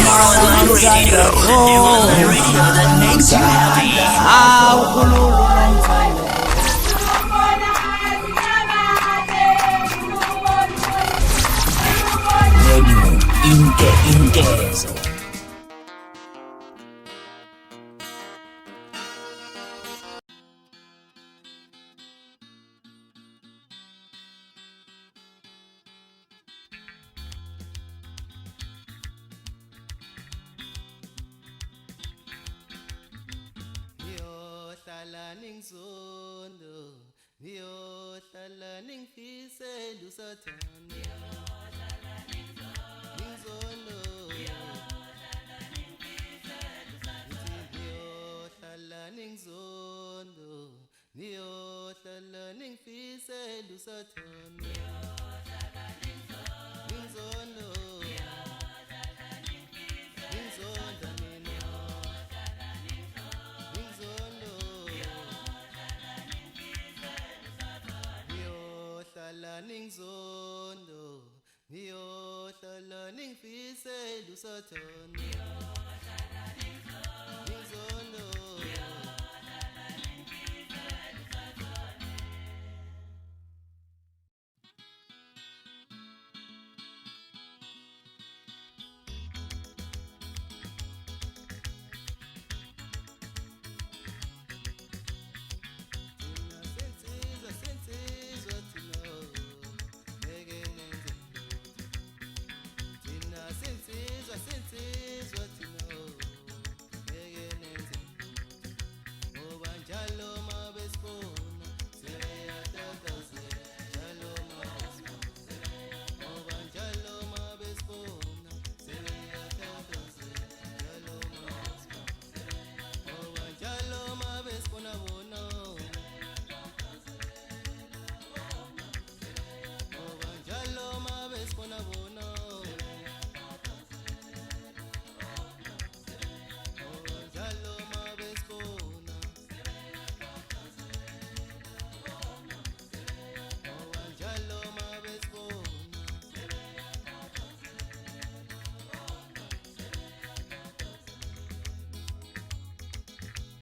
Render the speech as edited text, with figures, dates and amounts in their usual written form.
Online radio, the online radio that makes you happy. Radio Inteso. Niyohlala ningzondo, niyohlala ningifise lusathane. Ningzondo, niyohlala ningzondo, niyohlala ningifise lusathane. Ningzondo, ningzonda mina. Ningzondo, niyohlala ningzondo, niyohlala ningifise lusathane.